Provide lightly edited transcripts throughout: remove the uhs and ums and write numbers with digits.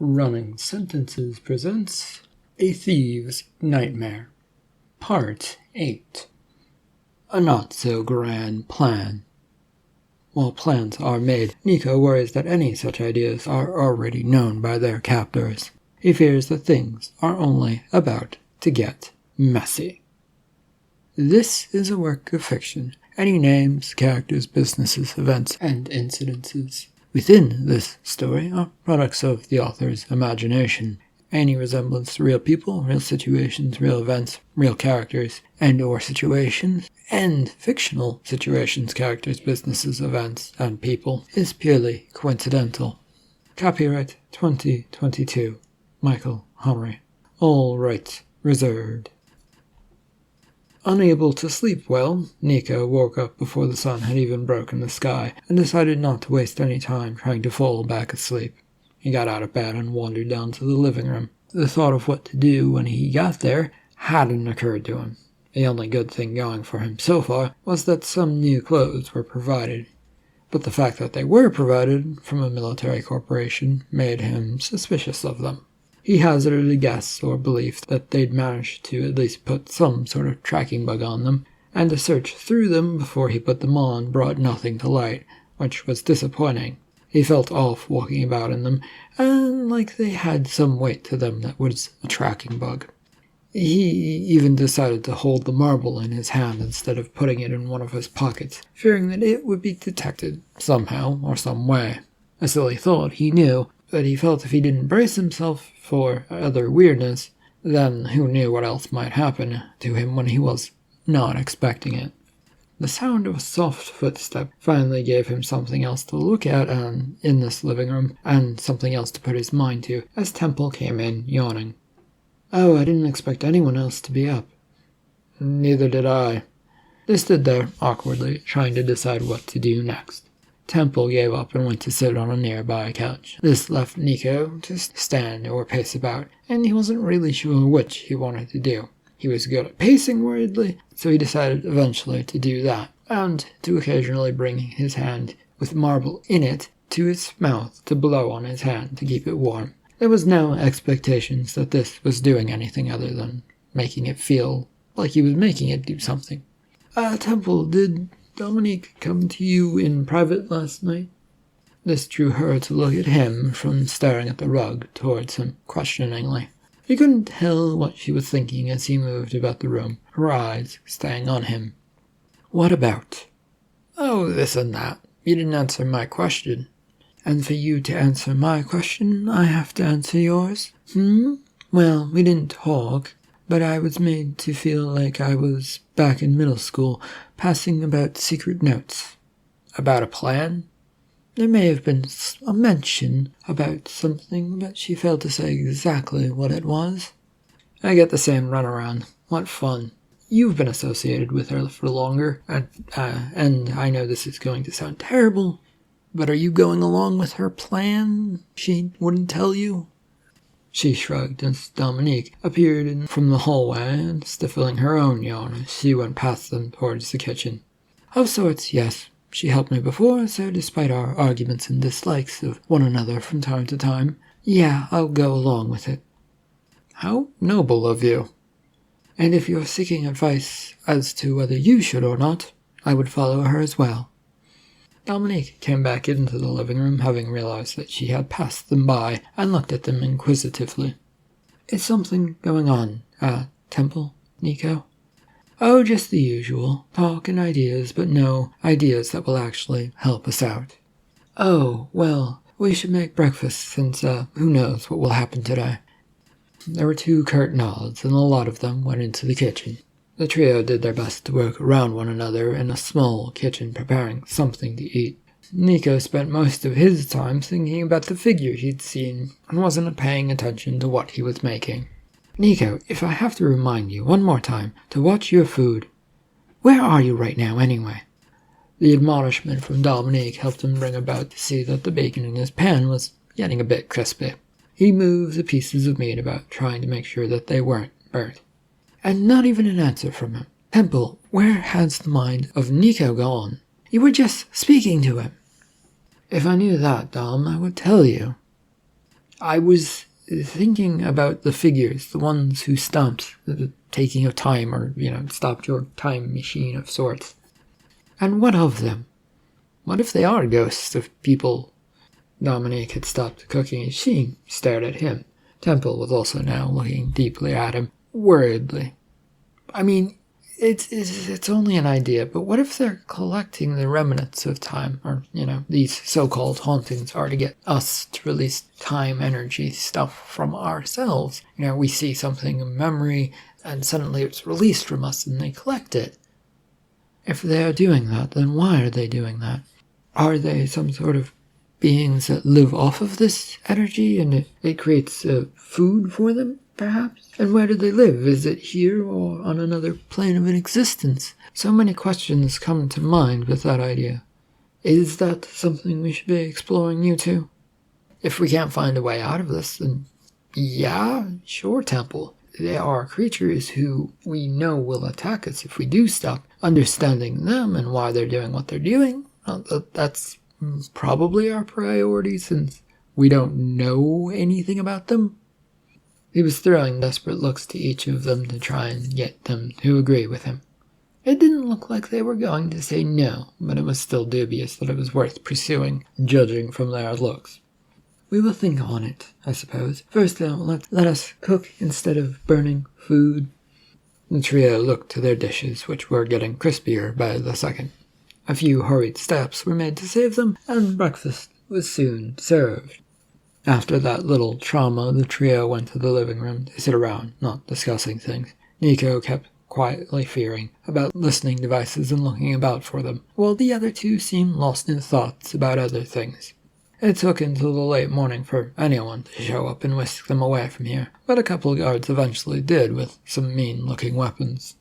Running Sentences presents A Thieves' Nightmare, Part 8. A not-so-grand plan. While plans are made, Nico worries that any such ideas are already known by their captors. He fears that things are only about to get messy. This is a work of fiction. Any names, characters, businesses, events, and incidences within this story are products of the author's imagination. Any resemblance to real people, real situations, real events, real characters, and or situations, and fictional situations, characters, businesses, events, and people is purely coincidental. Copyright 2022. Michael Henry. All rights reserved. Unable to sleep well, Nico woke up before the sun had even broken the sky and decided not to waste any time trying to fall back asleep. He got out of bed and wandered down to the living room. The thought of what to do when he got there hadn't occurred to him. The only good thing going for him so far was that some new clothes were provided. But the fact that they were provided from a military corporation made him suspicious of them. He hazarded a guess or belief that they'd managed to at least put some sort of tracking bug on them, and a search through them before he put them on brought nothing to light, which was disappointing. He felt off walking about in them, and like they had some weight to them that was a tracking bug. He even decided to hold the marble in his hand instead of putting it in one of his pockets, fearing that it would be detected somehow or some way. A silly thought, he knew, but he felt if he didn't brace himself for other weirdness, then who knew what else might happen to him when he was not expecting it. The sound of a soft footstep finally gave him something else to look at in this living room, and something else to put his mind to, as Temple came in, yawning. "Oh, I didn't expect anyone else to be up." "Neither did I." They stood there, awkwardly, trying to decide what to do next. Temple gave up and went to sit on a nearby couch. This left Nico to stand or pace about, and he wasn't really sure which he wanted to do. He was good at pacing, weirdly, so he decided eventually to do that, and to occasionally bring his hand with marble in it to his mouth to blow on his hand to keep it warm. There was no expectations that this was doing anything other than making it feel like he was making it do something. Temple, did Dominique come to you in private last night?" This drew her to look at him from staring at the rug towards him, questioningly. He couldn't tell what she was thinking as he moved about the room, her eyes staying on him. "What about?" "Oh, this and that. You didn't answer my question." "And for you to answer my question, I have to answer yours? Well, we didn't talk, but I was made to feel like I was back in middle school, passing about secret notes." "About a plan?" "There may have been a mention about something, but she failed to say exactly what it was." "I get the same runaround. What fun. You've been associated with her for longer, and I know this is going to sound terrible, but are you going along with her plan? She wouldn't tell you?" She shrugged as Dominique appeared from the hallway, stifling her own yawn as she went past them towards the kitchen. "Of sorts, yes. She helped me before, so despite our arguments and dislikes of one another from time to time, yeah, I'll go along with it." "How noble of you." "And if you're seeking advice as to whether you should or not, I would follow her as well." Dominique came back into the living room, having realized that she had passed them by, and looked at them inquisitively. "Is something going on Temple, Nico?" "Oh, just the usual. Talk and ideas, but no ideas that will actually help us out." "Oh, well, we should make breakfast since who knows what will happen today." There were two curt nods, and a lot of them went into the kitchen. The trio did their best to work around one another in a small kitchen preparing something to eat. Nico spent most of his time thinking about the figure he'd seen and wasn't paying attention to what he was making. "Nico, if I have to remind you one more time to watch your food. Where are you right now anyway?" The admonishment from Dominique helped him bring about to see that the bacon in his pan was getting a bit crispy. He moved the pieces of meat about, trying to make sure that they weren't burnt. And not even an answer from him. "Temple, where has the mind of Nico gone? You were just speaking to him." "If I knew that, Dom, I would tell you." I was thinking about the figures, the ones who stopped the taking of time, or, stopped your time machine of sorts. And what of them? What if they are ghosts of people? Dominique had stopped cooking and she stared at him. Temple was also now looking deeply at him, worriedly. I mean, it's only an idea, but what if they're collecting the remnants of time, or, these so-called hauntings are to get us to release time energy stuff from ourselves. We see something in memory, and suddenly it's released from us, and they collect it. If they're doing that, then why are they doing that? Are they some sort of beings that live off of this energy, and it creates food for them, perhaps? And where do they live? Is it here or on another plane of existence? So many questions come to mind with that idea. Is that something we should be exploring, you two? If we can't find a way out of this, then yeah, sure, Temple. There are creatures who we know will attack us if we do stop understanding them and why they're doing what they're doing. That's probably our priority, since we don't know anything about them. He was throwing desperate looks to each of them to try and get them to agree with him. It didn't look like they were going to say no, but it was still dubious that it was worth pursuing, judging from their looks. We will think on it, I suppose. First, though, let us cook instead of burning food. The trio looked to their dishes, which were getting crispier by the second. A few hurried steps were made to save them, and breakfast was soon served. After that little trauma, the trio went to the living room to sit around, not discussing things. Nico kept quietly fearing about listening devices and looking about for them, while the other two seemed lost in thoughts about other things. It took until the late morning for anyone to show up and whisk them away from here, but a couple of guards eventually did with some mean-looking weapons.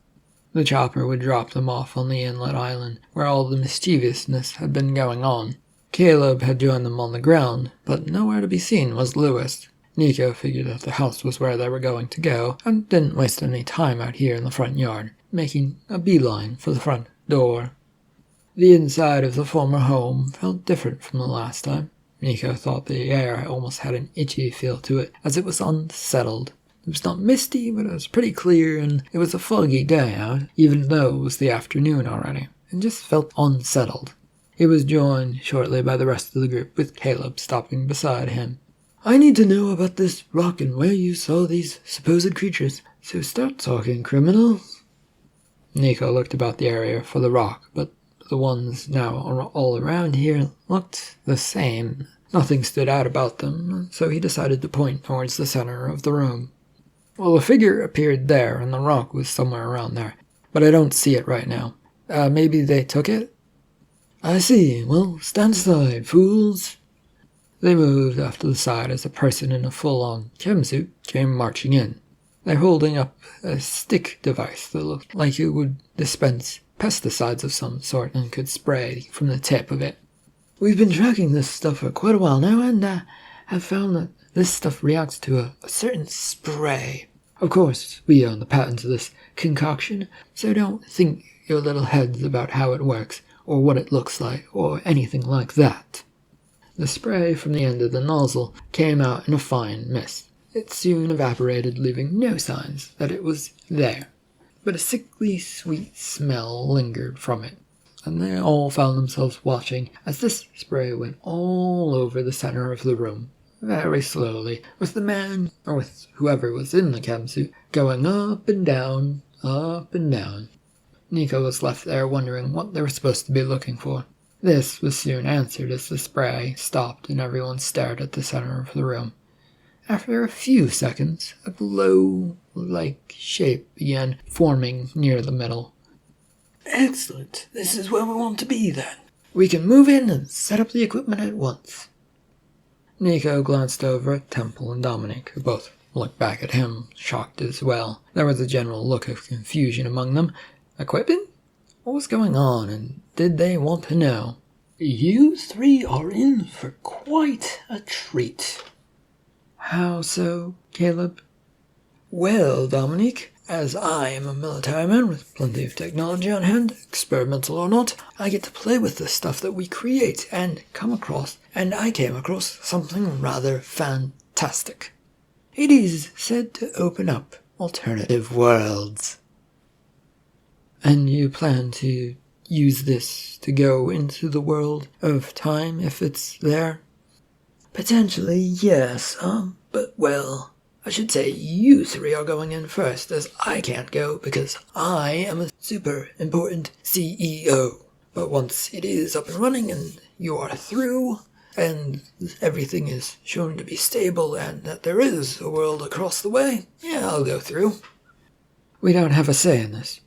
The chopper would drop them off on the inlet island, where all the mischievousness had been going on. Caleb had joined them on the ground, but nowhere to be seen was Lewis. Nico figured that the house was where they were going to go, and didn't waste any time out here in the front yard, making a beeline for the front door. The inside of the former home felt different from the last time. Nico thought the air almost had an itchy feel to it, as it was unsettled. It was not misty, but it was pretty clear, and it was a foggy day out, even though it was the afternoon already. It just felt unsettled. He was joined shortly by the rest of the group, with Caleb stopping beside him. I need to know about this rock and where you saw these supposed creatures, so start talking, criminals. Nico looked about the area for the rock, but the ones now all around here looked the same. Nothing stood out about them, so he decided to point towards the center of the room. Well, a figure appeared there, and the rock was somewhere around there, but I don't see it right now. Maybe they took it? I see. Well, stand aside, fools. They moved off to the side as a person in a full-on chem suit came marching in. They're holding up a stick device that looked like it would dispense pesticides of some sort and could spray from the tip of it. We've been tracking this stuff for quite a while now, and have found that this stuff reacts to a certain spray. Of course, we own the patents of this concoction, so don't think your little heads about how it works, or what it looks like, or anything like that. The spray from the end of the nozzle came out in a fine mist. It soon evaporated, leaving no signs that it was there. But a sickly sweet smell lingered from it, and they all found themselves watching as this spray went all over the center of the room, very slowly, with the man, or with whoever was in the chem suit, going up and down, up and down. Nico was left there wondering what they were supposed to be looking for. This was soon answered as the spray stopped and everyone stared at the center of the room. After a few seconds, a glow-like shape began forming near the middle. Excellent. This is where we want to be, then. We can move in and set up the equipment at once. Nico glanced over at Temple and Dominic, who both looked back at him, shocked as well. There was a general look of confusion among them. Equipment? What was going on, and did they want to know? You three are in for quite a treat. How so, Caleb? Well, Dominic, as I am a military man with plenty of technology on hand, experimental or not, I get to play with the stuff that we create and I came across something rather fantastic. fantastic. It is said to open up alternative worlds. And you plan to use this to go into the world of time if it's there? Potentially, yes, but well, I should say you three are going in first, as I can't go because I am a super important CEO. But once it is up and running and you are through, and everything is shown to be stable and that there is a world across the way, yeah, I'll go through. We don't have a say in this.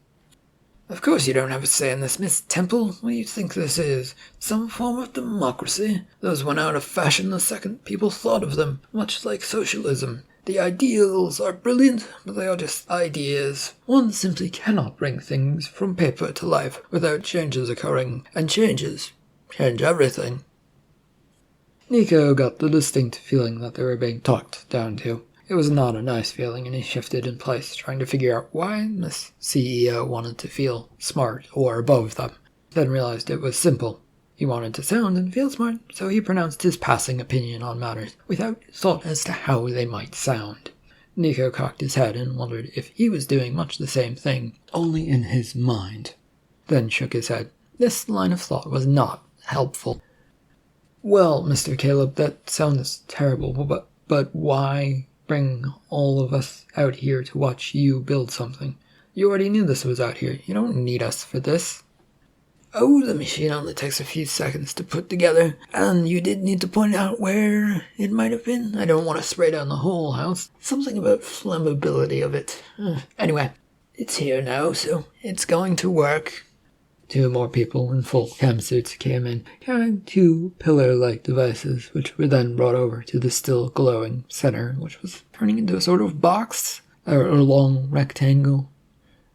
Of course you don't have a say in this, Miss Temple. What do you think this is? Some form of democracy? Those went out of fashion the second people thought of them, much like socialism. The ideals are brilliant, but they are just ideas. One simply cannot bring things from paper to life without changes occurring, and changes change everything. Nico got the distinct feeling that they were being talked down to. It was not a nice feeling, and he shifted in place, trying to figure out why Miss CEO wanted to feel smart or above them. Then realized it was simple. He wanted to sound and feel smart, so he pronounced his passing opinion on matters, without thought as to how they might sound. Nico cocked his head and wondered if he was doing much the same thing, only in his mind. Then shook his head. This line of thought was not helpful. Well, Mr. Caleb, that sounds terrible, but why bring all of us out here to watch you build something? You already knew this was out here. You don't need us for this. Oh, the machine only takes a few seconds to put together, and you did need to point out where it might have been. I don't want to spray down the whole house. Something about flammability of it. Anyway, it's here now, so it's going to work. Two more people in full chem suits came in, carrying two pillar-like devices, which were then brought over to the still glowing center, which was turning into a sort of box, or a long rectangle.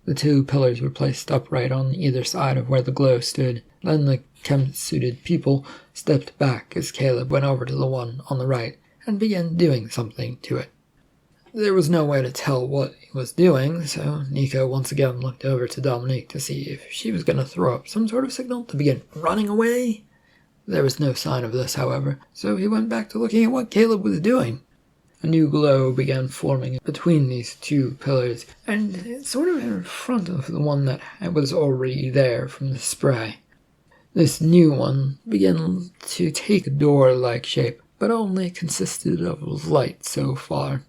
The two pillars were placed upright on either side of where the glow stood. Then the chem-suited people stepped back as Caleb went over to the one on the right and began doing something to it. There was no way to tell what he was doing, so Nico once again looked over to Dominique to see if she was going to throw up some sort of signal to begin running away. There was no sign of this, however, so he went back to looking at what Caleb was doing. A new glow began forming between these two pillars, and sort of in front of the one that was already there from the spray. This new one began to take a door-like shape, but only consisted of light so far.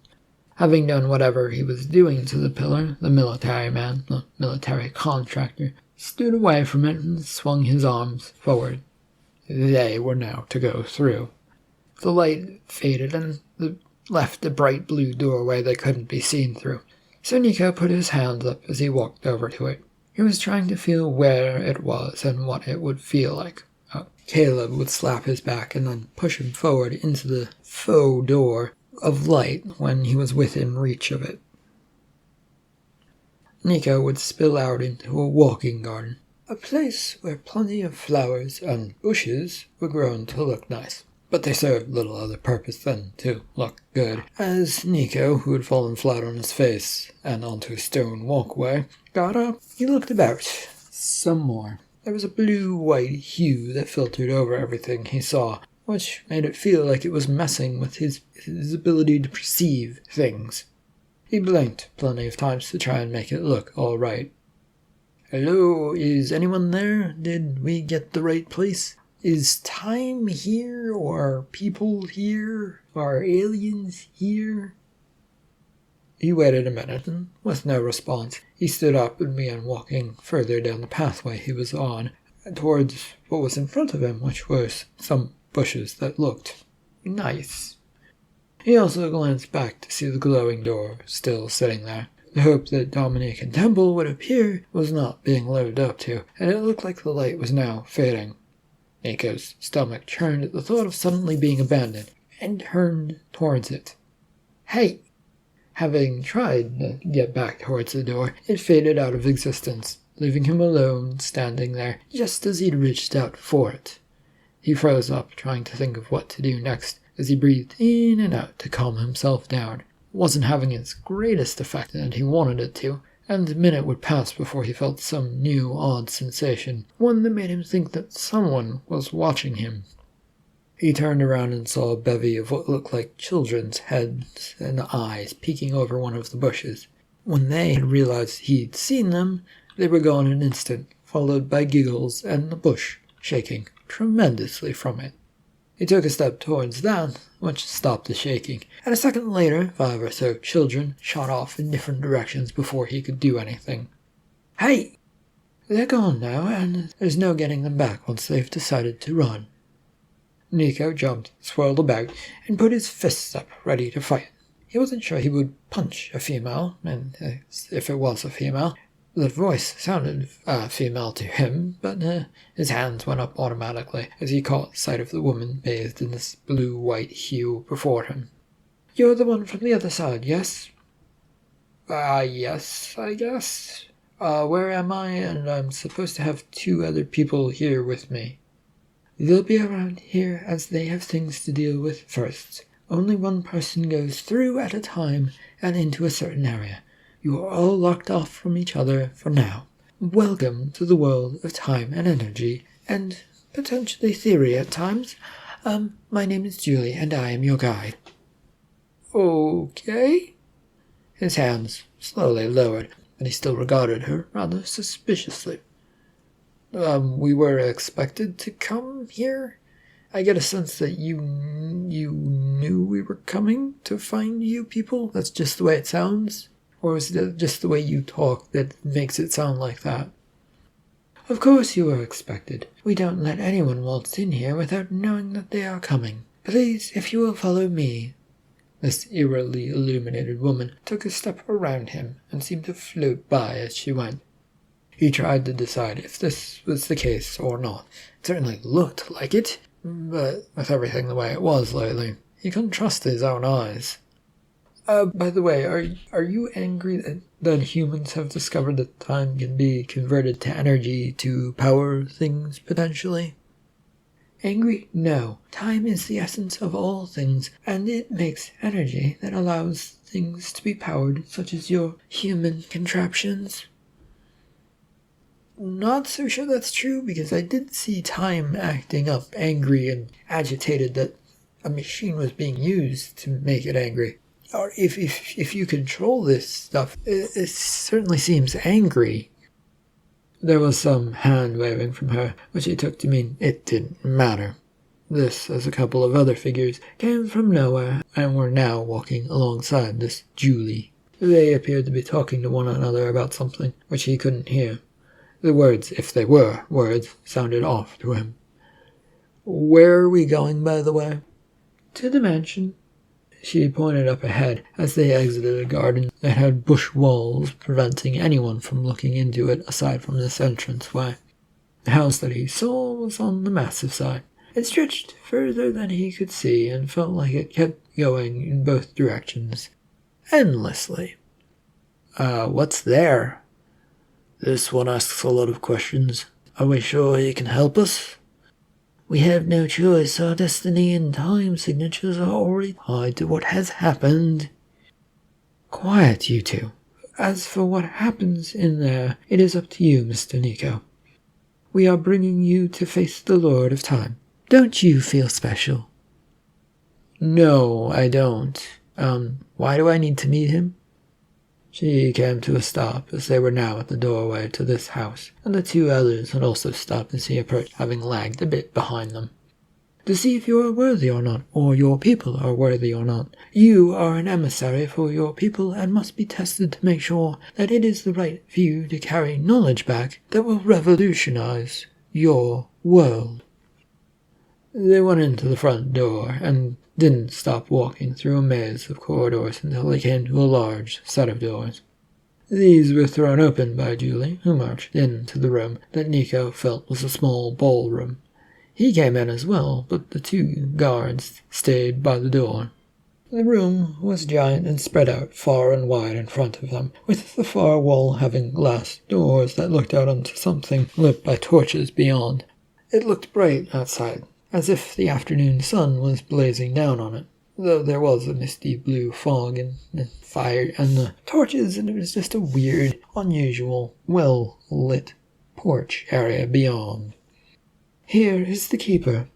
Having done whatever he was doing to the pillar, the military man, the military contractor, stood away from it and swung his arms forward. They were now to go through. The light faded and left a bright blue doorway they couldn't be seen through, so Nico put his hands up as he walked over to it. He was trying to feel where it was and what it would feel like. Caleb would slap his back and then push him forward into the faux door of light when he was within reach of it. Nico would spill out into a walking garden, a place where plenty of flowers and bushes were grown to look nice. But they served little other purpose than to look good. As Nico, who had fallen flat on his face and onto a stone walkway, got up, he looked about some more. There was a blue-white hue that filtered over everything he saw, which made it feel like it was messing with his ability to perceive things. He blinked plenty of times to try and make it look all right. Hello, is anyone there? Did we get the right place? Is time here, or people here, or aliens here? He waited a minute, and with no response, he stood up and began walking further down the pathway he was on, towards what was in front of him, which was some bushes that looked nice. He also glanced back to see the glowing door still sitting there. The hope that Dominique and Temple would appear was not being lived up to, and it looked like the light was now fading. Nico's stomach churned at the thought of suddenly being abandoned, and turned towards it. Hey! Having tried to get back towards the door, it faded out of existence, leaving him alone, standing there, just as he'd reached out for it. He froze up, trying to think of what to do next, as he breathed in and out to calm himself down. It wasn't having its greatest effect that he wanted it to, and a minute would pass before he felt some new odd sensation, one that made him think that someone was watching him. He turned around and saw a bevy of what looked like children's heads and eyes peeking over one of the bushes. When they had realized he'd seen them, they were gone in an instant, followed by giggles and the bush shaking tremendously from it. He took a step towards that, which stopped the shaking, and a second later 5 or so children shot off in different directions before he could do anything. Hey! They're gone now, and there's no getting them back once they've decided to run. Nico jumped, swirled about, and put his fists up, ready to fight. He wasn't sure he would punch a female, and if it was a female. The voice sounded female to him, but his hands went up automatically as he caught sight of the woman bathed in this blue-white hue before him. You're the one from the other side, yes? Yes, I guess. Where am I? And I'm supposed to have 2 other people here with me. They'll be around here as they have things to deal with first. Only one person goes through at a time and into a certain area. You are all locked off from each other for now. Welcome to the world of time and energy, and potentially theory at times. My name is Julie, and I am your guide. Okay? His hands slowly lowered, and he still regarded her rather suspiciously. We were expected to come here? I get a sense that you knew we were coming to find you people? That's just the way it sounds? Or is it just the way you talk that makes it sound like that? Of course you were expected. We don't let anyone waltz in here without knowing that they are coming. Please, if you will follow me. This eerily illuminated woman took a step around him and seemed to float by as she went. He tried to decide if this was the case or not. It certainly looked like it, but with everything the way it was lately, he couldn't trust his own eyes. By the way, are you angry that humans have discovered that time can be converted to energy to power things, potentially? Angry? No. Time is the essence of all things, and it makes energy that allows things to be powered, such as your human contraptions. Not so sure that's true, because I did see time acting up angry and agitated that a machine was being used to make it angry. Or if you control this stuff, it certainly seems angry. There was some hand-waving from her, which he took to mean it didn't matter. This, as a couple of other figures, came from nowhere and were now walking alongside this Julie. They appeared to be talking to one another about something which he couldn't hear. The words, if they were words, sounded off to him. Where are we going, by the way? To the mansion. She pointed up ahead as they exited a garden that had bush walls preventing anyone from looking into it aside from this entranceway. The house that he saw was on the massive side. It stretched further than he could see and felt like it kept going in both directions. Endlessly. What's there? This one asks a lot of questions. Are we sure he can help us? We have no choice. Our destiny and time signatures are already tied to what has happened. Quiet, you two. As for what happens in there, it is up to you, Mr. Nico. We are bringing you to face the Lord of Time. Don't you feel special? No, I don't. Why do I need to meet him? She came to a stop as they were now at the doorway to this house, and the 2 others had also stopped as he approached, having lagged a bit behind them. To see if you are worthy or not, or your people are worthy or not. You are an emissary for your people and must be tested to make sure that it is the right for you to carry knowledge back that will revolutionize your world. They went into the front door and didn't stop walking through a maze of corridors until they came to a large set of doors. These were thrown open by Julie, who marched into the room that Nico felt was a small ballroom. He came in as well, but the 2 guards stayed by the door. The room was giant and spread out far and wide in front of them, with the far wall having glass doors that looked out onto something lit by torches beyond. It looked bright outside, as if the afternoon sun was blazing down on it, though there was a misty blue fog and fire and the torches, and it was just a weird, unusual, well-lit porch area beyond. Here is the keeper.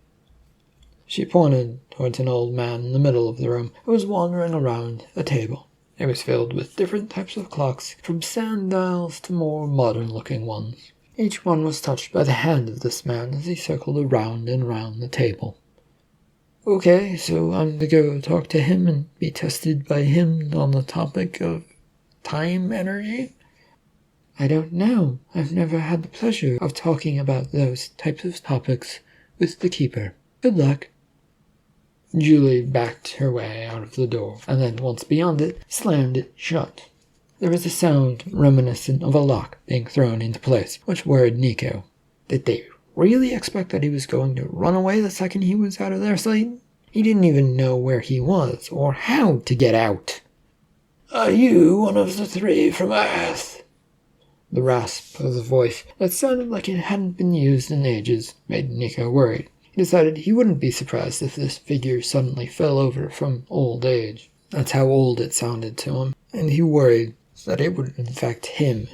She pointed towards an old man in the middle of the room who was wandering around a table. It was filled with different types of clocks, from sundials to more modern-looking ones. Each one was touched by the hand of this man as he circled around and around the table. Okay, so I'm to go talk to him and be tested by him on the topic of time energy? I don't know. I've never had the pleasure of talking about those types of topics with the Keeper. Good luck. Julie backed her way out of the door, and then, once beyond it, slammed it shut. There was a sound reminiscent of a lock being thrown into place, which worried Nico. Did they really expect that he was going to run away the second he was out of their sight? He didn't even know where he was, or how to get out. Are you one of the three from Earth? The rasp of the voice that sounded like it hadn't been used in ages made Nico worried. He decided he wouldn't be surprised if this figure suddenly fell over from old age. That's how old it sounded to him, and he worried that it would infect him.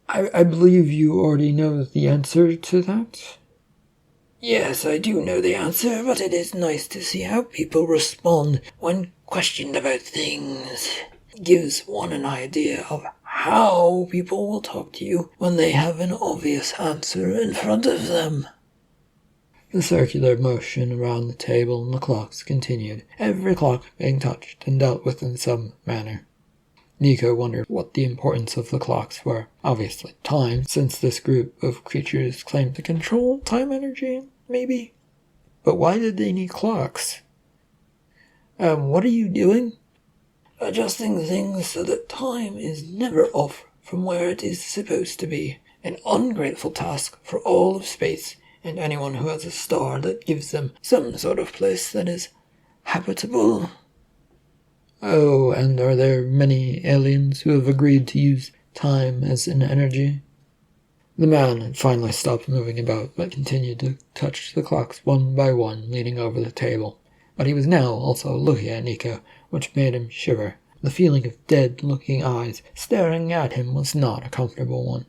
I believe you already know the answer to that? Yes, I do know the answer, but it is nice to see how people respond when questioned about things. It gives one an idea of how people will talk to you when they have an obvious answer in front of them. The circular motion around the table and the clocks continued, every clock being touched and dealt with in some manner. Nico wondered what the importance of the clocks were. Obviously time, since this group of creatures claimed to control time energy, maybe? But why did they need clocks? What are you doing? Adjusting things so that time is never off from where it is supposed to be. An ungrateful task for all of space, and anyone who has a star that gives them some sort of place that is habitable. Oh, and are there many aliens who have agreed to use time as an energy? The man had finally stopped moving about, but continued to touch the clocks one by one leaning over the table. But he was now also looking at Nico, which made him shiver. The feeling of dead-looking eyes staring at him was not a comfortable one.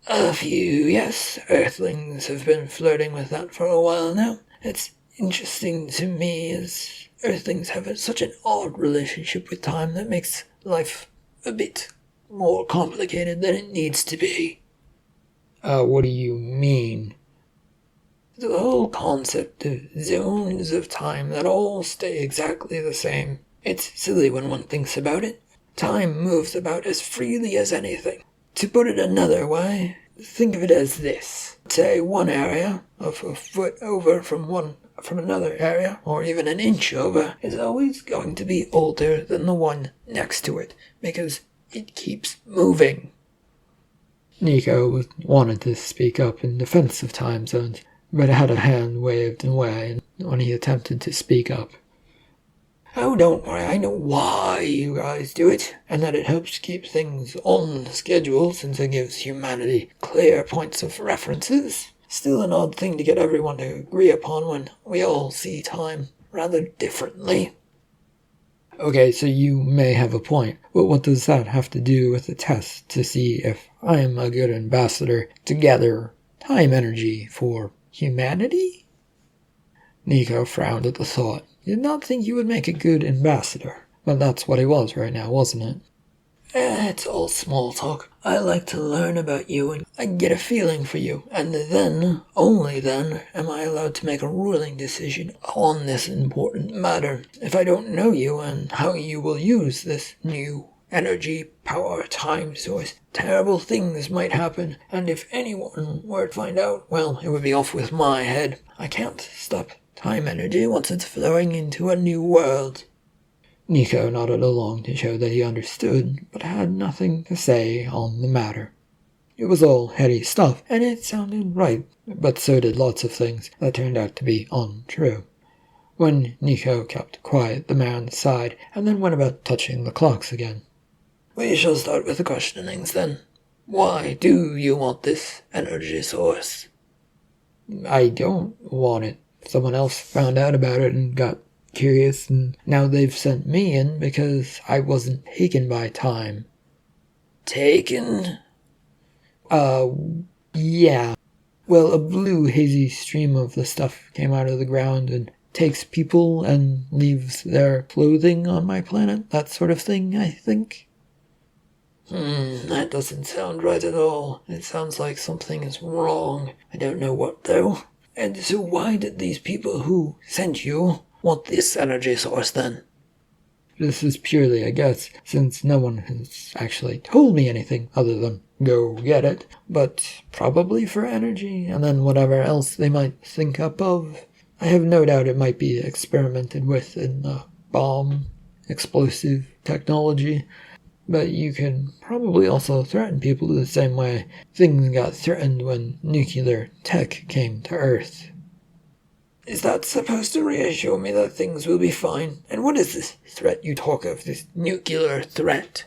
A few, yes. Earthlings have been flirting with that for a while now. It's interesting to me as Earthlings have such an odd relationship with time that makes life a bit more complicated than it needs to be. What do you mean? The whole concept of zones of time that all stay exactly the same. It's silly when one thinks about it. Time moves about as freely as anything. To put it another way, think of it as this. Say one area of a foot over from another area, or even an inch over, is always going to be older than the one next to it, because it keeps moving. Nico wanted to speak up in defense of time zones, but had a hand waved away when he attempted to speak up. Oh, don't worry, I know why you guys do it, and that it helps keep things on schedule since it gives humanity clear points of references. Still an odd thing to get everyone to agree upon when we all see time rather differently. Okay, so you may have a point, but what does that have to do with the test to see if I'm a good ambassador to gather time energy for humanity? Nico frowned at the thought. He did not think he would make a good ambassador, but that's what he was right now, wasn't it? It's all small talk. I like to learn about you and I get a feeling for you, and then, only then, am I allowed to make a ruling decision on this important matter. If I don't know you and how you will use this new energy, power, time source, terrible things might happen, and if anyone were to find out, well, it would be off with my head. I can't stop time energy once it's flowing into a new world. Nico nodded along to show that he understood, but had nothing to say on the matter. It was all heady stuff, and it sounded right, but so did lots of things that turned out to be untrue. When Nico kept quiet, the man sighed, and then went about touching the clocks again. We shall start with the questionings then. Why do you want this energy source? I don't want it. Someone else found out about it and got curious, and now they've sent me in because I wasn't taken by time. Taken? Yeah. Well, a blue, hazy stream of the stuff came out of the ground and takes people and leaves their clothing on my planet. That sort of thing, I think. That doesn't sound right at all. It sounds like something is wrong. I don't know what, though. And so why did these people who sent you want this energy source, then? This is purely a guess, since no one has actually told me anything other than go get it, but probably for energy, and then whatever else they might think up of. I have no doubt it might be experimented with in the bomb, explosive technology, but you can probably also threaten people the same way things got threatened when nuclear tech came to Earth. Is that supposed to reassure me that things will be fine? And what is this threat you talk of, this nuclear threat?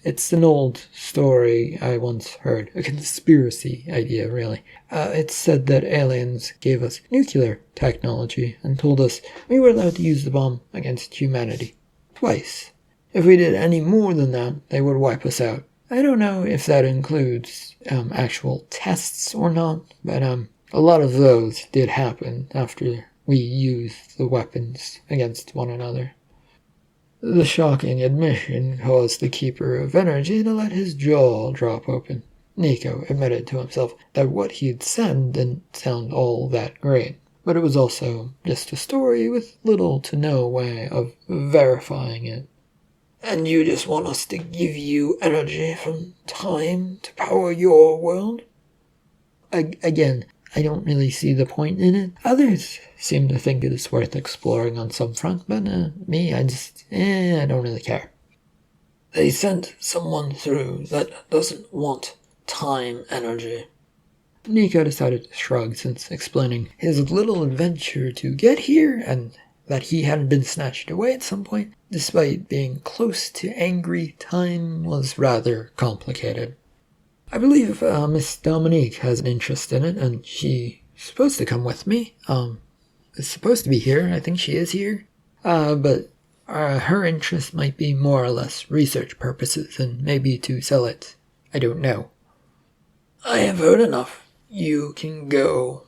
It's an old story I once heard, a conspiracy idea, really. It's said that aliens gave us nuclear technology and told us we were allowed to use the bomb against humanity. Twice. If we did any more than that, they would wipe us out. I don't know if that includes actual tests or not, but a lot of those did happen after we used the weapons against one another. The shocking admission caused the Keeper of Energy to let his jaw drop open. Nico admitted to himself that what he'd said didn't sound all that great, but it was also just a story with little to no way of verifying it. And you just want us to give you energy from time to power your world? Again, I don't really see the point in it. Others seem to think it is worth exploring on some front, but me, I don't really care. They sent someone through that doesn't want time energy. Nico decided to shrug, since explaining his little adventure to get here and that he hadn't been snatched away at some point, despite being close to angry time, was rather complicated. I believe Miss Dominique has an interest in it, and she's supposed to come with me. Is supposed to be here. I think she is here. But her interest might be more or less research purposes, and maybe to sell it. I don't know. I have heard enough. You can go.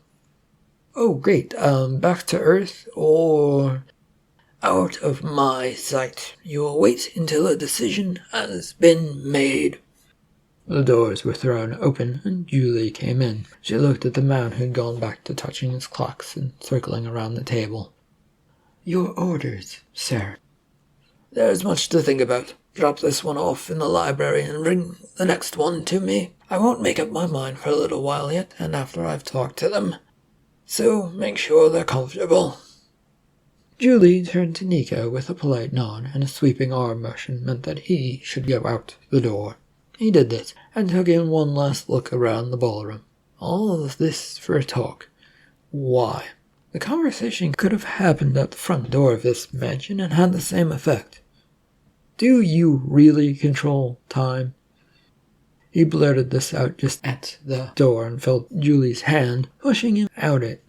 Oh, great. Back to Earth, or out of my sight. You will wait until a decision has been made. The doors were thrown open, and Julie came in. She looked at the man who'd gone back to touching his clocks and circling around the table. Your orders, sir. There's much to think about. Drop this one off in the library and bring the next one to me. I won't make up my mind for a little while yet, and after I've talked to them. So make sure they're comfortable. Julie turned to Nico with a polite nod, and a sweeping arm motion meant that he should go out the door. He did this, and took in one last look around the ballroom. All of this for a talk. Why? The conversation could have happened at the front door of this mansion and had the same effect. Do you really control time? He blurted this out just at the door and felt Julie's hand pushing him out it.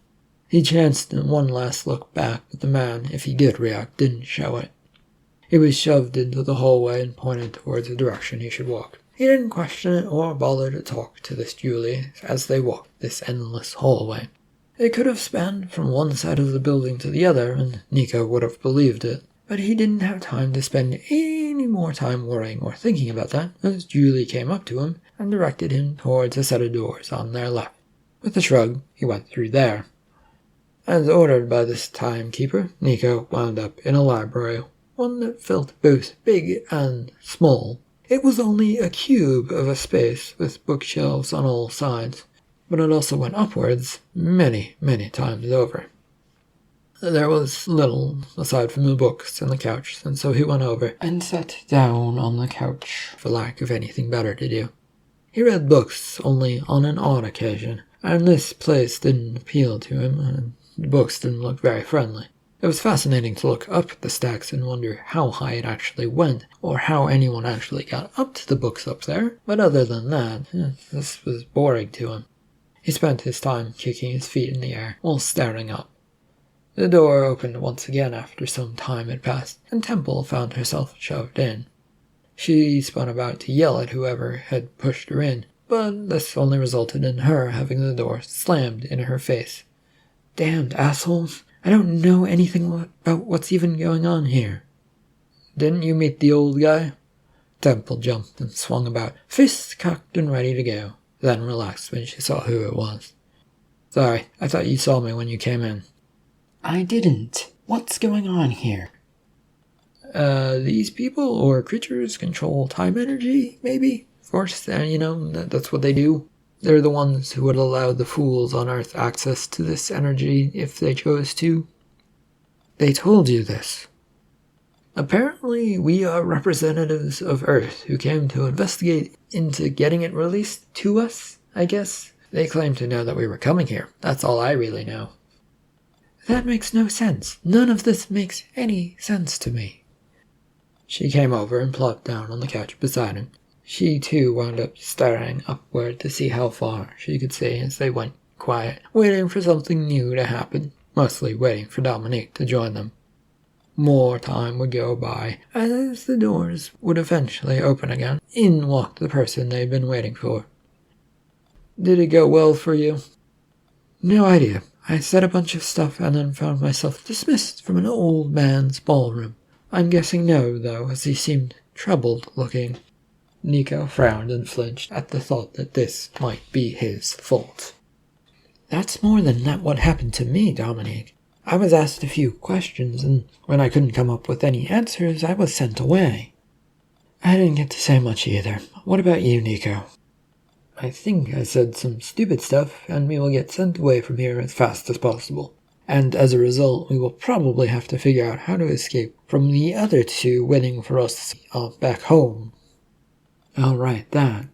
He chanced one last look back, but the man, if he did react, didn't show it. He was shoved into the hallway and pointed towards the direction he should walk. He didn't question it or bother to talk to this Julie as they walked this endless hallway. It could have spanned from one side of the building to the other, and Nico would have believed it. But he didn't have time to spend any more time worrying or thinking about that, as Julie came up to him and directed him towards a set of doors on their left. With a shrug, he went through there. As ordered by this timekeeper, Nico wound up in a library, one that felt both big and small. It was only a cube of a space with bookshelves on all sides, but it also went upwards many, many times over. There was little aside from the books and the couch, and so he went over and sat down on the couch for lack of anything better to do. He read books only on an odd occasion, and this place didn't appeal to him, and the books didn't look very friendly. It was fascinating to look up at the stacks and wonder how high it actually went, or how anyone actually got up to the books up there, but other than that, this was boring to him. He spent his time kicking his feet in the air while staring up. The door opened once again after some time had passed, and Temple found herself shoved in. She spun about to yell at whoever had pushed her in, but this only resulted in her having the door slammed in her face. Damned assholes! I don't know anything about what's even going on here. Didn't you meet the old guy? Temple jumped and swung about, fists cocked and ready to go, then relaxed when she saw who it was. Sorry, I thought you saw me when you came in. I didn't. What's going on here? These people or creatures control time energy, maybe? Force, that's what they do. They're the ones who would allow the fools on Earth access to this energy if they chose to. They told you this. Apparently, we are representatives of Earth who came to investigate into getting it released to us, I guess. They claim to know that we were coming here. That's all I really know. That makes no sense. None of this makes any sense to me. She came over and plopped down on the couch beside him. She too wound up staring upward to see how far she could see as they went quiet, waiting for something new to happen, mostly waiting for Dominique to join them. More time would go by, as the doors would eventually open again. In walked the person they'd been waiting for. Did it go well for you? No idea. I said a bunch of stuff and then found myself dismissed from an old man's ballroom. I'm guessing no, though, as he seemed troubled looking. Nico frowned and flinched at the thought that this might be his fault. That's more than what happened to me, Dominique. I was asked a few questions, and when I couldn't come up with any answers, I was sent away. I didn't get to say much either. What about you, Nico? I think I said some stupid stuff, and we will get sent away from here as fast as possible. And as a result, we will probably have to figure out how to escape from the other two waiting for us back home. Oh, right, that.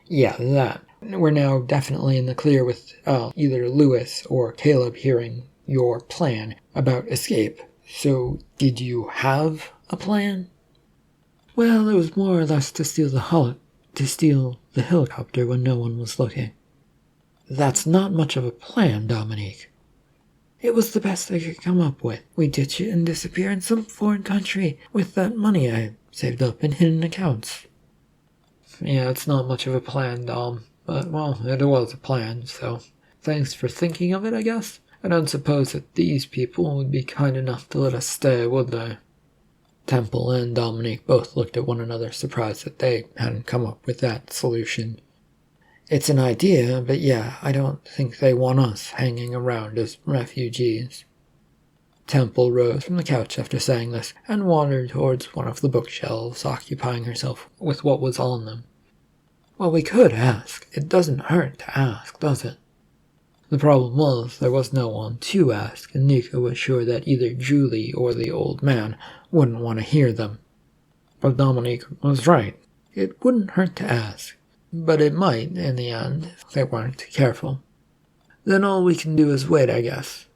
Yeah, that. We're now definitely in the clear with either Lewis or Caleb hearing your plan about escape. So, did you have a plan? Well, it was more or less to steal the helicopter when no one was looking. That's not much of a plan, Dominique. It was the best I could come up with. We ditch it and disappear in some foreign country with that money I saved up in hidden accounts. Yeah, it's not much of a plan, Dom. But, well, it was a plan, so thanks for thinking of it, I guess. I don't suppose that these people would be kind enough to let us stay, would they? Temple and Dominique both looked at one another, surprised that they hadn't come up with that solution. It's an idea, but yeah, I don't think they want us hanging around as refugees. Temple rose from the couch after saying this, and wandered towards one of the bookshelves, occupying herself with what was on them. Well, we could ask. It doesn't hurt to ask, does it? The problem was, there was no one to ask, and Nico was sure that either Julie or the old man wouldn't want to hear them. But Dominique was right. It wouldn't hurt to ask, but it might, in the end, if they weren't careful. Then all we can do is wait, I guess.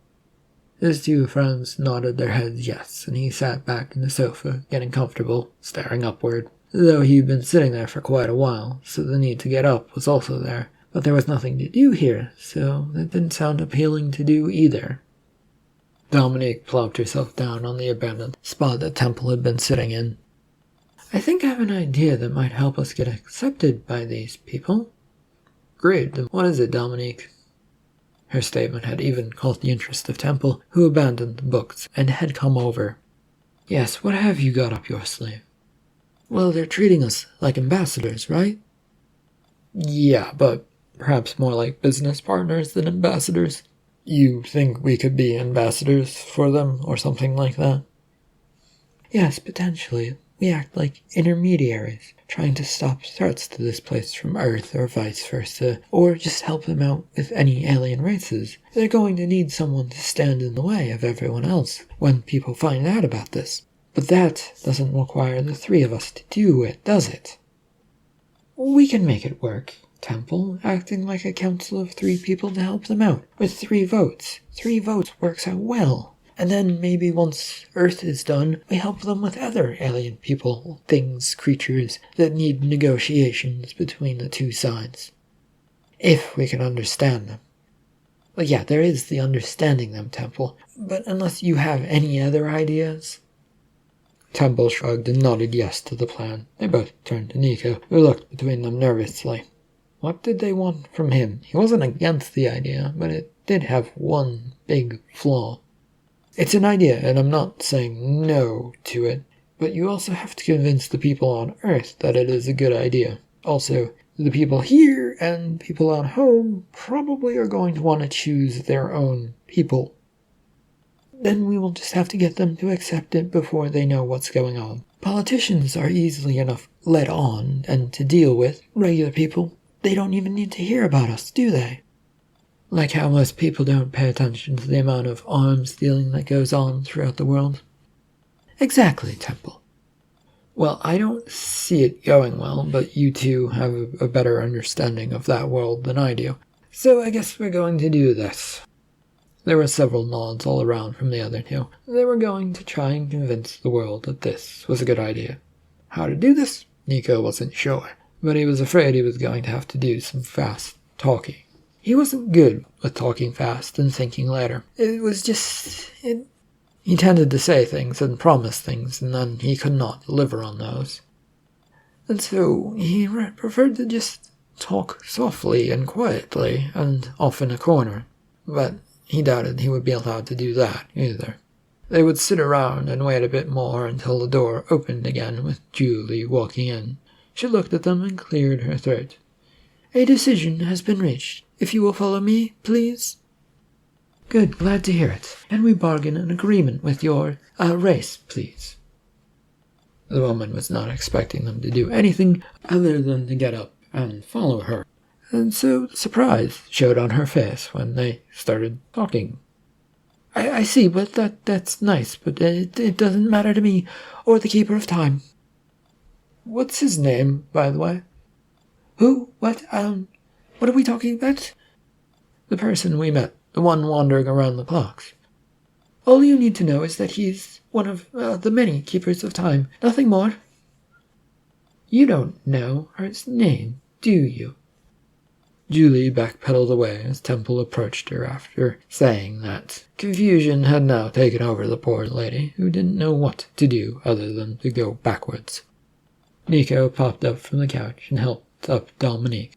His two friends nodded their heads yes, and he sat back in the sofa, getting comfortable, staring upward. Though he'd been sitting there for quite a while, so the need to get up was also there. But there was nothing to do here, so that didn't sound appealing to do either. Dominique plopped herself down on the abandoned spot that Temple had been sitting in. I think I have an idea that might help us get accepted by these people. Great, what is it, Dominique? Her statement had even caught the interest of Temple, who abandoned the books and had come over. Yes, what have you got up your sleeve? Well, they're treating us like ambassadors, right? Yeah, but perhaps more like business partners than ambassadors. You think we could be ambassadors for them or something like that? Yes, potentially. We act like intermediaries, trying to stop threats to this place from Earth or vice versa, or just help them out with any alien races. They're going to need someone to stand in the way of everyone else when people find out about this. But that doesn't require the three of us to do it, does it? We can make it work, Temple, acting like a council of 3 people to help them out, with 3 votes. 3 votes works out well. And then maybe once Earth is done, we help them with other alien people, things, creatures that need negotiations between the 2 sides. If we can understand them. Well, yeah, there is the understanding them, Temple, but unless you have any other ideas... Temple shrugged and nodded yes to the plan. They both turned to Nico, who looked between them nervously. What did they want from him? He wasn't against the idea, but it did have one big flaw. It's an idea, and I'm not saying no to it, but you also have to convince the people on Earth that it is a good idea. Also, the people here and people at home probably are going to want to choose their own people. Then we will just have to get them to accept it before they know what's going on. Politicians are easily enough led on and to deal with. Regular people, they don't even need to hear about us, do they? Like how most people don't pay attention to the amount of arms dealing that goes on throughout the world. Exactly, Temple. Well, I don't see it going well, but you two have a better understanding of that world than I do. So I guess we're going to do this. There were several nods all around from the other two. They were going to try and convince the world that this was a good idea. How to do this? Nico wasn't sure, but he was afraid he was going to have to do some fast talking. He wasn't good with talking fast and thinking later. It was just... He tended to say things and promise things, and then he could not deliver on those. And so he preferred to just talk softly and quietly and off in a corner. But he doubted he would be allowed to do that either. They would sit around and wait a bit more until the door opened again with Julie walking in. She looked at them and cleared her throat. A decision has been reached. If you will follow me, please. Good, glad to hear it. Can we bargain an agreement with your, race, please? The woman was not expecting them to do anything other than to get up and follow her. And so surprise showed on her face when they started talking. I see, but that's nice, but it doesn't matter to me or the Keeper of Time. What's his name, by the way? Who? What are we talking about? The person we met, the one wandering around the clocks. All you need to know is that he's one of the many Keepers of Time, nothing more. You don't know her name, do you? Julie backpedaled away as Temple approached her after saying that. Confusion had now taken over the poor lady, who didn't know what to do other than to go backwards. Nico popped up from the couch and helped up Dominique.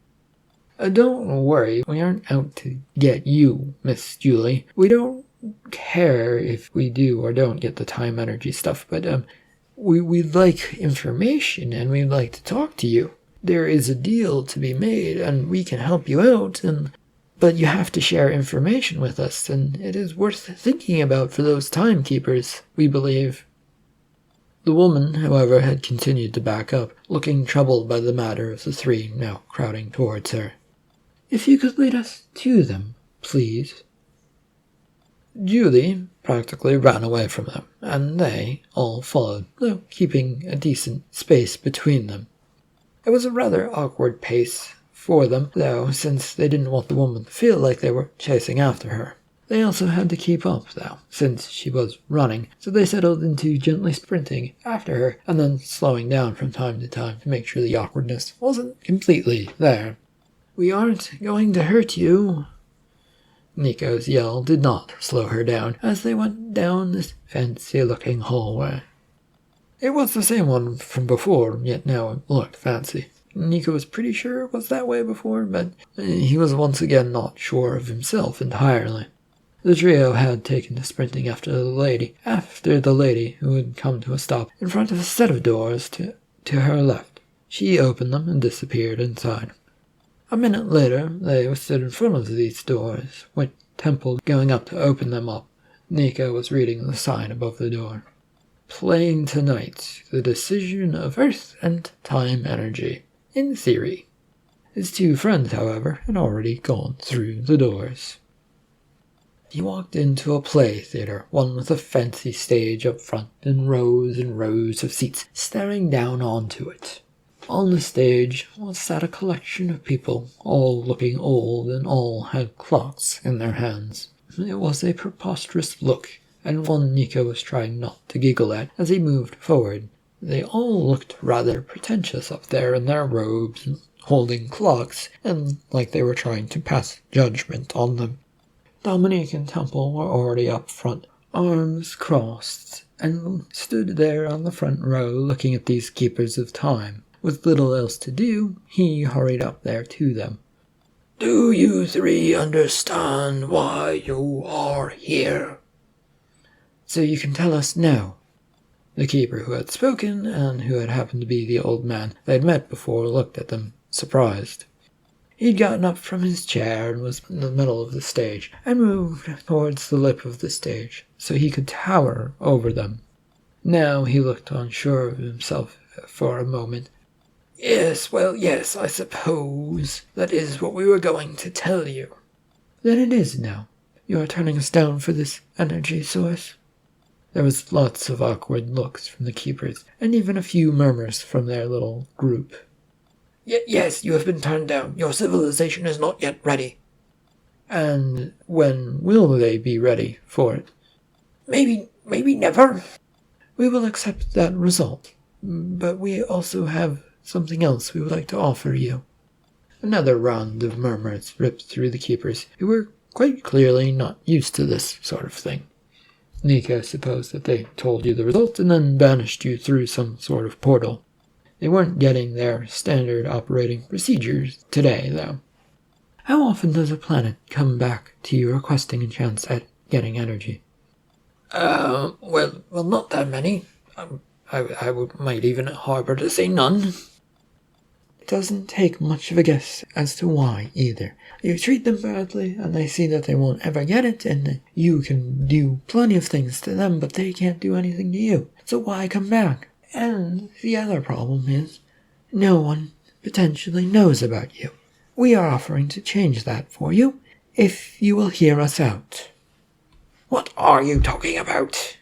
Don't worry, we aren't out to get you, Miss Julie. We don't care if we do or don't get the time energy stuff, but we'd like information and we'd like to talk to you. There is a deal to be made and we can help you out, but you have to share information with us, and it is worth thinking about for those timekeepers, we believe. The woman, however, had continued to back up, looking troubled by the matter of the three now crowding towards her. If you could lead us to them, please. Julie practically ran away from them, and they all followed, though keeping a decent space between them. It was a rather awkward pace for them, though, since they didn't want the woman to feel like they were chasing after her. They also had to keep up, though, since she was running, so they settled into gently sprinting after her, and then slowing down from time to time to make sure the awkwardness wasn't completely there. We aren't going to hurt you. Nico's yell did not slow her down as they went down this fancy-looking hallway. It was the same one from before, yet now it looked fancy. Nico was pretty sure it was that way before, but he was once again not sure of himself entirely. The trio had taken to sprinting after the lady who had come to a stop in front of a set of doors to her left. She opened them and disappeared inside. A minute later, they stood in front of these doors, with Temple going up to open them up. Nico was reading the sign above the door. Playing tonight, the decision of Earth and time energy, in theory. His two friends, however, had already gone through the doors. He walked into a play theater, one with a fancy stage up front and rows of seats staring down onto it. On the stage sat a collection of people, all looking old and all had clocks in their hands. It was a preposterous look, and one Nico was trying not to giggle at as he moved forward. They all looked rather pretentious up there in their robes, holding clocks, and like they were trying to pass judgment on them. Dominique and Temple were already up front, arms crossed, and stood there on the front row looking at these keepers of time. with little else to do, he hurried up there to them. "Do you three understand why you are here?" "So you can tell us now." The keeper who had spoken, and who had happened to be the old man they had met before, looked at them, surprised. He'd gotten up from his chair and was in the middle of the stage, and moved towards the lip of the stage, so he could tower over them. Now he looked unsure of himself for a moment. Yes, I suppose that is what we were going to tell you." "Then it is now. You are turning us down for this energy source." There was lots of awkward looks from the keepers, and even a few murmurs from their little group. Yes, you have been turned down. Your civilization is not yet ready." "And when will they be ready for it?" Maybe never." "We will accept that result, but we also have something else we would like to offer you." Another round of murmurs ripped through the keepers, who were quite clearly not used to this sort of thing. Nico supposed that they told you the result and then banished you through some sort of portal. They weren't getting their standard operating procedures today, though. "How often does a planet come back to you requesting a chance at getting energy?" Well, not that many. I might even harbor to say none." "It doesn't take much of a guess as to why, either. You treat them badly, and they see that they won't ever get it, and you can do plenty of things to them, but they can't do anything to you. So why come back? And the other problem is, no one potentially knows about you. We are offering to change that for you, if you will hear us out." "What are you talking about?"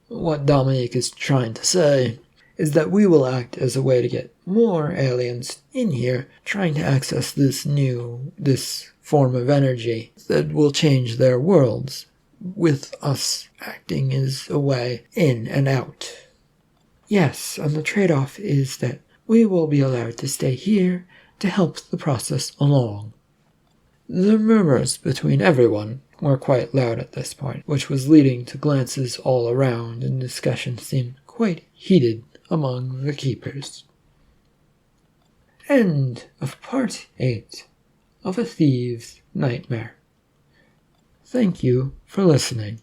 What Dominique is trying to say is that we will act as a way to get more aliens in here trying to access this form of energy that will change their worlds, with us acting as a way in and out. Yes, and the trade-off is that we will be allowed to stay here to help the process along. The murmurs between everyone were quite loud at this point, which was leading to glances all around, and discussion seemed quite heated among the keepers. End of Part 8 of A Thieves' Nightmare. Thank you for listening.